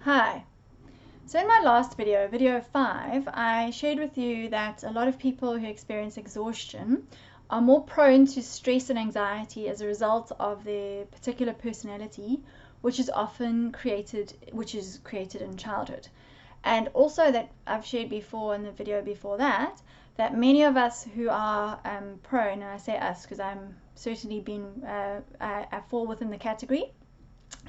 Hi. So in my last video, video 5, I shared with you that a lot of people who experience exhaustion are more prone to stress and anxiety as a result of their particular personality, which is created in childhood. And also that I've shared before in the video before that many of us who are prone, and I say us because I'm certainly I fall within the category,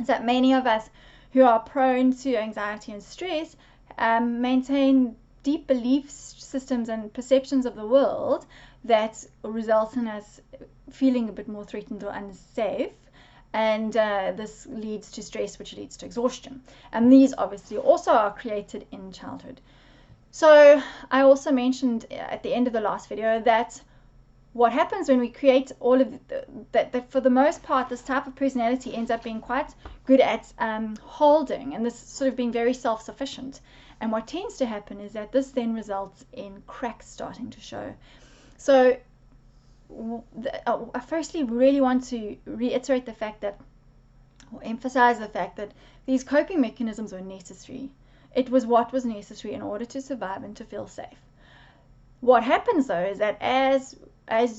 is that many of us who are prone to anxiety and stress maintain deep belief systems and perceptions of the world that result in us feeling a bit more threatened or unsafe. And this leads to stress, which leads to exhaustion. And these obviously also are created in childhood. So I also mentioned at the end of the last video that what happens when we create all of that for the most part, this type of personality ends up being quite good at holding, and this sort of being very self-sufficient. And what tends to happen is that this then results in cracks starting to show. So I firstly really want to reiterate the fact that, or emphasize the fact that these coping mechanisms were necessary. It was what was necessary in order to survive and to feel safe. What happens though is that as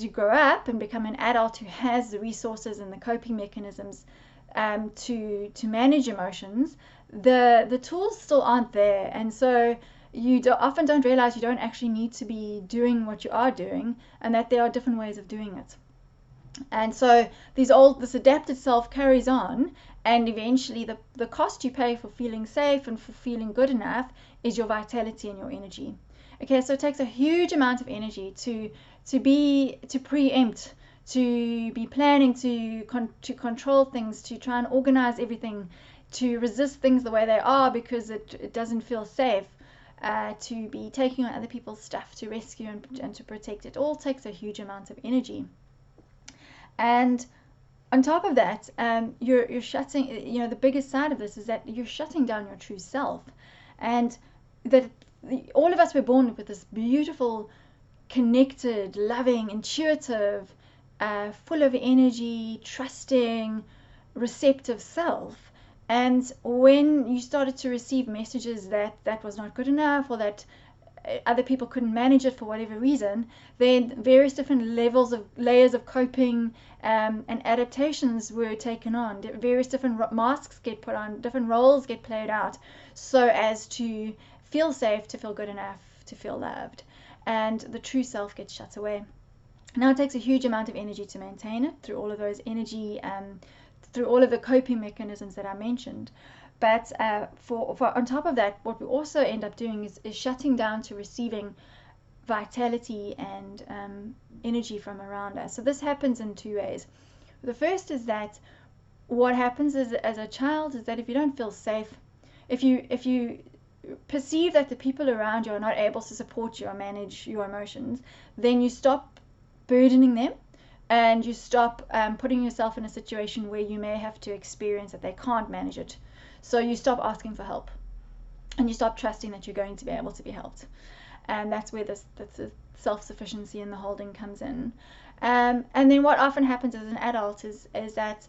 you grow up and become an adult who has the resources and the coping mechanisms to manage emotions, the tools still aren't there, and so you often don't realize you don't actually need to be doing what you are doing, and that there are different ways of doing it. And so this adapted self carries on, and eventually the cost you pay for feeling safe and for feeling good enough is your vitality and your energy. Okay, so it takes a huge amount of energy to preempt, to be planning, to control things, to try and organize everything, to resist things the way they are because it doesn't feel safe, to be taking on other people's stuff to rescue and to protect. It all takes a huge amount of energy. And on top of that, you're shutting, the biggest side of this is that you're shutting down your true self. And that all of us were born with this beautiful, connected, loving, intuitive, full of energy, trusting, receptive self. And when you started to receive messages that was not good enough, or that other people couldn't manage it for whatever reason, then various different layers of coping and adaptations were taken on. Various different masks get put on, different roles get played out, so as to feel safe, to feel good enough, to feel loved. And the true self gets shut away. Now it takes a huge amount of energy to maintain it through all of those through all of the coping mechanisms that I mentioned. But for on top of that, what we also end up doing is shutting down to receiving vitality and energy from around us. So this happens in two ways. The first is that what happens is, as a child, is that if you don't feel safe, if you perceive that the people around you are not able to support you or manage your emotions, then you stop burdening them, and you stop putting yourself in a situation where you may have to experience that they can't manage it. So you stop asking for help, and you stop trusting that you're going to be able to be helped. And that's where the self-sufficiency and the holding comes in. And then what often happens as an adult is that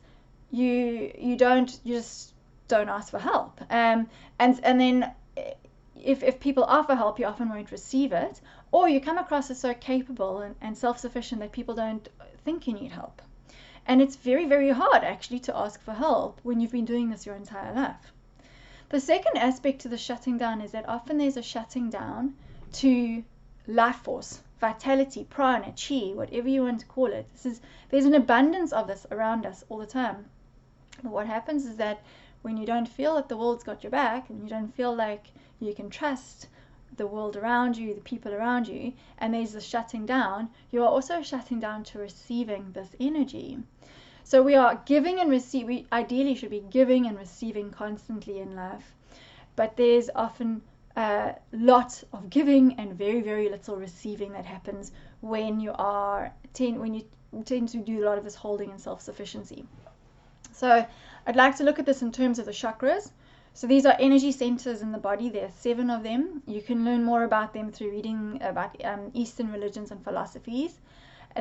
you just don't ask for help. And then if people offer help, you often won't receive it, or you come across as so capable and self-sufficient that people don't think you need help. And it's very, very hard actually to ask for help when you've been doing this your entire life. The second aspect to the shutting down is that often there's a shutting down to life force, vitality, prana, chi, whatever you want to call it. There's an abundance of this around us all the time. But what happens is that when you don't feel that the world's got your back, and you don't feel like you can trust the world around you, the people around you, and there's the shutting down, you are also shutting down to receiving this energy. So we are giving and receiving. We ideally should be giving and receiving constantly in life, but there's often a lot of giving and very, very little receiving that happens when you tend to do a lot of this holding and self-sufficiency. So I'd like to look at this in terms of the chakras. So these are energy centers in the body. There are 7 of them. You can learn more about them through reading about Eastern religions and philosophies.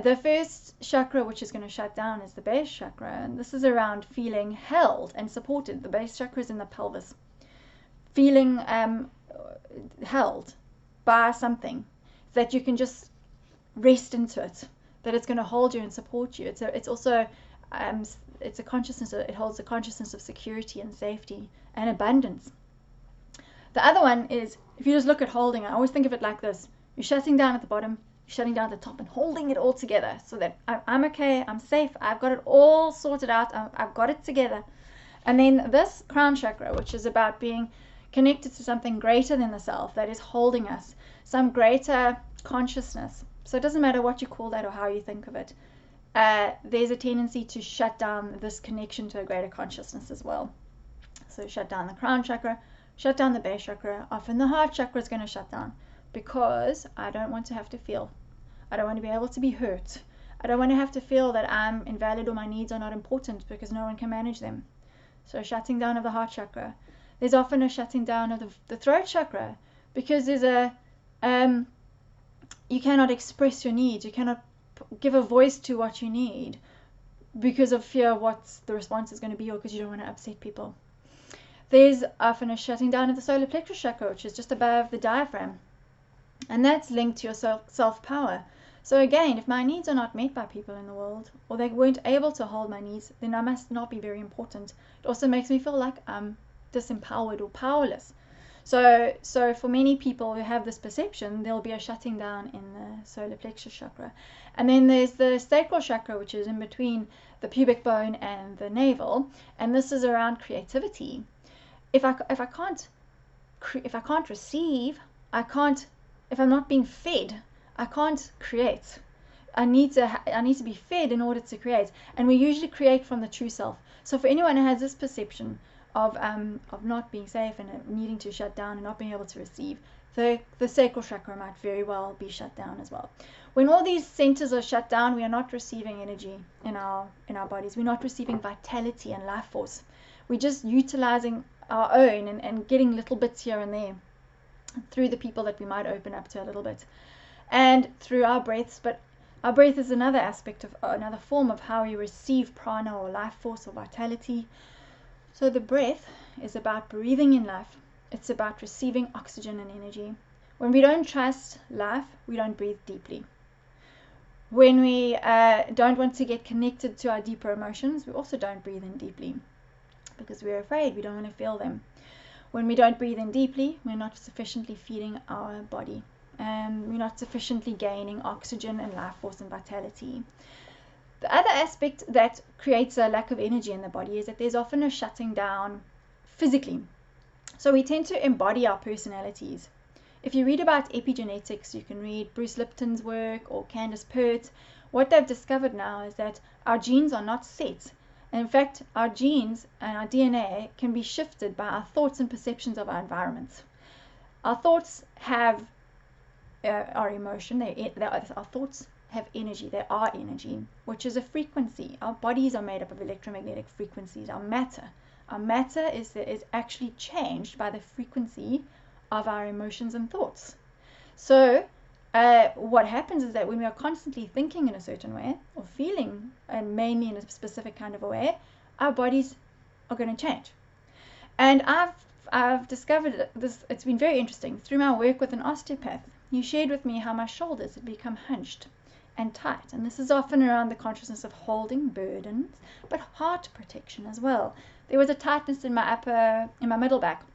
The first chakra, which is going to shut down, is the base chakra, and this is around feeling held and supported. The base chakra is in the pelvis. feeling held by something, that you can just rest into it, that it's going to hold you and support you. It's also it's a consciousness. It holds a consciousness of security and safety and abundance. The other one is, if you just look at holding, I always think of it like this: you're shutting down at the bottom, you're shutting down at the top, and holding it all together so that I'm okay, I'm safe, I've got it all sorted out, I've got it together. And then this crown chakra, which is about being connected to something greater than the self, that is holding us, some greater consciousness. So it doesn't matter what you call that or how you think of it. There's a tendency to shut down this connection to a greater consciousness as well. So shut down the crown chakra, shut down the base chakra. Often the heart chakra is going to shut down, because I don't want to have to feel. I don't want to be able to be hurt. I don't want to have to feel that I'm invalid or my needs are not important because no one can manage them. So shutting down of the heart chakra. There's often a shutting down of the throat chakra, because there's you cannot express your needs. You cannot give a voice to what you need because of fear of what the response is going to be, or because you don't want to upset people. There's often a shutting down of the solar plexus chakra, which is just above the diaphragm, and that's linked to your self-power. So again, if my needs are not met by people in the world, or they weren't able to hold my needs, then I must not be very important. It also makes me feel like I'm disempowered or powerless. So for many people who have this perception, there'll be a shutting down in the solar plexus chakra. And then there's the sacral chakra, which is in between the pubic bone and the navel, and this is around creativity. If I can't receive, if I'm not being fed, I can't create. I need to be fed in order to create, and we usually create from the true self. So for anyone who has this perception of not being safe and needing to shut down and not being able to receive, the sacral chakra might very well be shut down as well. When all these centers are shut down, we are not receiving energy in our bodies. We're not receiving vitality and life force. We're just utilizing our own and getting little bits here and there through the people that we might open up to a little bit, and through our breaths. But our breath is another aspect of another form of how we receive prana or life force or vitality. So the breath is about breathing in life. It's about receiving oxygen and energy. When we don't trust life, we don't breathe deeply. When we don't want to get connected to our deeper emotions, we also don't breathe in deeply, because we're afraid, we don't want to feel them. When we don't breathe in deeply, we're not sufficiently feeding our body, and we're not sufficiently gaining oxygen and life force and vitality. The other aspect that creates a lack of energy in the body is that there's often a shutting down physically. So we tend to embody our personalities. If you read about epigenetics, you can read Bruce Lipton's work or Candace Pert. What they've discovered now is that our genes are not set. And in fact, our genes and our DNA can be shifted by our thoughts and perceptions of our environment. Our thoughts have our emotion. Our thoughts have energy. They are energy, which is a frequency. Our bodies are made up of electromagnetic frequencies. Our matter is actually changed by the frequency of our emotions and thoughts. So what happens is that when we are constantly thinking in a certain way or feeling, and mainly in a specific kind of a way, our bodies are going to change. And I've discovered this. It's been very interesting through my work with an osteopath. He shared with me how my shoulders had become hunched and tight, and this is often around the consciousness of holding burdens, but heart protection as well. There was a tightness in my middle back.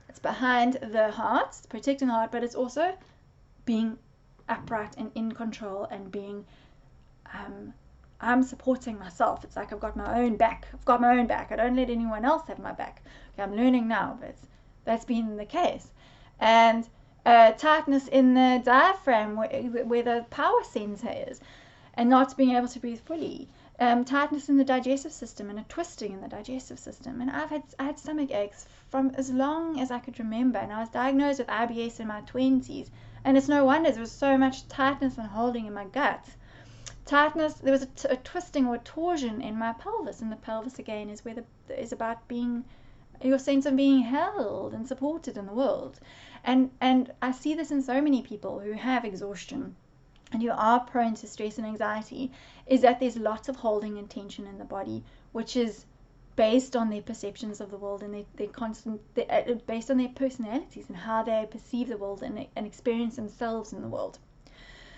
It's behind the heart, it's protecting the heart, but it's also being upright and in control and being I'm supporting myself. It's like I've got my own back. I don't let anyone else have my back. Okay, I'm learning now, but that's been the case. And tightness in the diaphragm where the power center is, and not being able to breathe fully. Tightness in the digestive system and a twisting in the digestive system. And I had stomach aches from as long as I could remember, and I was diagnosed with IBS in my 20s. And it's no wonder there was so much tightness and holding in my gut. Tightness, there was a twisting or a torsion in my pelvis, and the pelvis again is is about being your sense of being held and supported in the world. And I see this in so many people who have exhaustion and who are prone to stress and anxiety, is that there's lots of holding and tension in the body, which is based on their perceptions of the world and based on their personalities and how they perceive the world and experience themselves in the world.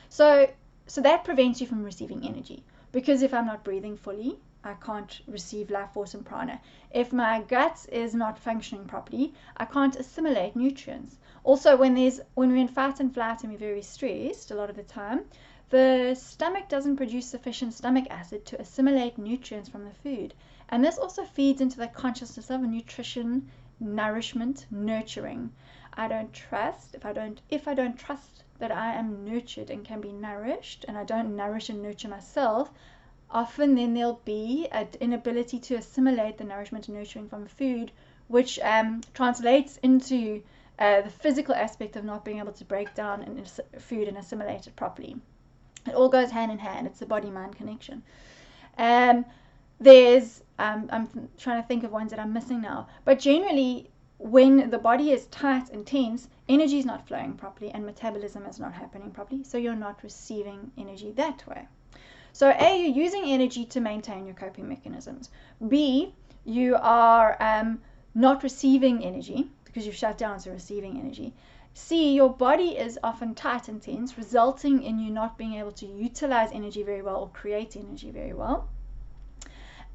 So that prevents you from receiving energy, because if I'm not breathing fully, I can't receive life force and prana. If my gut is not functioning properly, I can't assimilate nutrients. Also, when we're in fight and flight and we're very stressed a lot of the time, the stomach doesn't produce sufficient stomach acid to assimilate nutrients from the food. And this also feeds into the consciousness of nutrition, nourishment, nurturing. If I don't trust that I am nurtured and can be nourished, and I don't nourish and nurture myself, often then there'll be an inability to assimilate the nourishment and nurturing from food, which translates into the physical aspect of not being able to break down food and assimilate it properly. It all goes hand in hand. It's a body-mind connection. I'm trying to think of ones that I'm missing now. But generally, when the body is tight and tense, energy is not flowing properly and metabolism is not happening properly. So you're not receiving energy that way. So A, you're using energy to maintain your coping mechanisms. B, you are not receiving energy because you've shut down, so receiving energy. C, your body is often tight and tense, resulting in you not being able to utilize energy very well or create energy very well.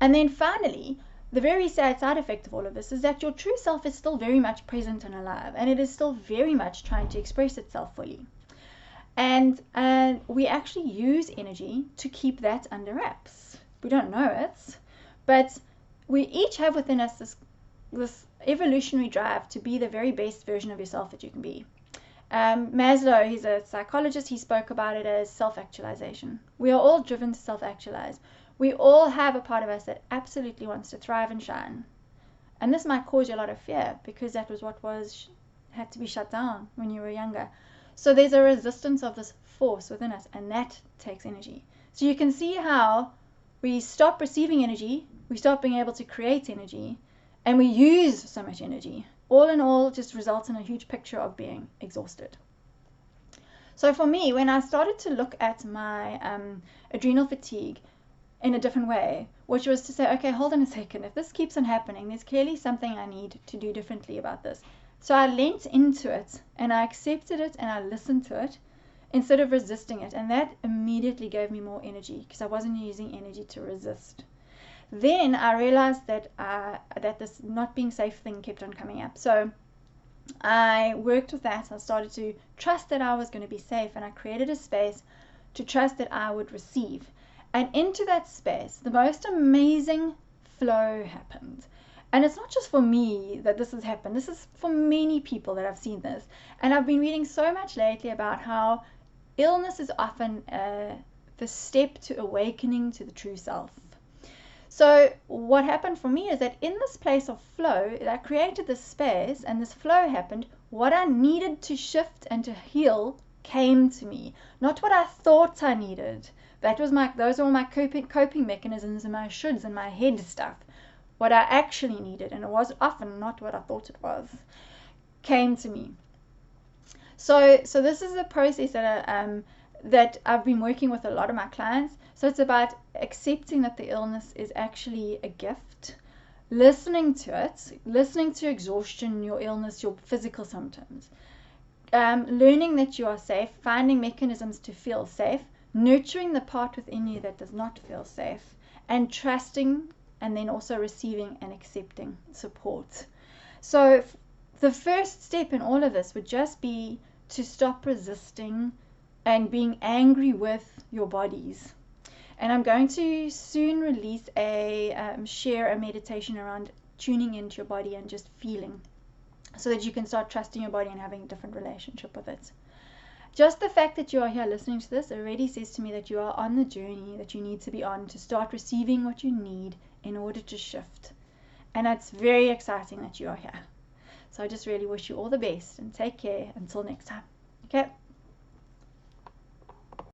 And then finally, the very sad side effect of all of this is that your true self is still very much present and alive, and it is still very much trying to express itself fully. And we actually use energy to keep that under wraps. We don't know it, but we each have within us this evolutionary drive to be the very best version of yourself that you can be. Maslow, he's a psychologist, he spoke about it as self-actualization. We are all driven to self-actualize. We all have a part of us that absolutely wants to thrive and shine. And this might cause you a lot of fear because that was what had to be shut down when you were younger. So there's a resistance of this force within us, and that takes energy. So you can see how we stop receiving energy, we stop being able to create energy, and we use so much energy. All in all, just results in a huge picture of being exhausted. So for me, when I started to look at my adrenal fatigue in a different way, which was to say, okay, hold on a second, if this keeps on happening, there's clearly something I need to do differently about this. So I leant into it and I accepted it and I listened to it instead of resisting it, and that immediately gave me more energy because I wasn't using energy to resist. Then I realized that this not being safe thing kept on coming up. So I worked with that. I started to trust that I was going to be safe, and I created a space to trust that I would receive. And into that space, the most amazing flow happened. And it's not just for me that this has happened. This is for many people that I've seen this. And I've been reading so much lately about how illness is often the step to awakening to the true self. So what happened for me is that in this place of flow, I created this space and this flow happened. What I needed to shift and to heal came to me, not what I thought I needed. Those were my coping mechanisms and my shoulds and my head stuff. What I actually needed, and it was often not what I thought it was, came to me. So this is a process that I've been working with a lot of my clients. So it's about accepting that the illness is actually a gift, listening to it, listening to exhaustion, your illness, your physical symptoms, learning that you are safe, finding mechanisms to feel safe, nurturing the part within you that does not feel safe, and trusting, and then also receiving and accepting support. So the first step in all of this would just be to stop resisting and being angry with your bodies. And I'm going to soon release share a meditation around tuning into your body and just feeling, so that you can start trusting your body and having a different relationship with it. Just the fact that you are here listening to this already says to me that you are on the journey that you need to be on to start receiving what you need in order to shift. And it's very exciting that you are here. So I just really wish you all the best and take care until next time. Okay?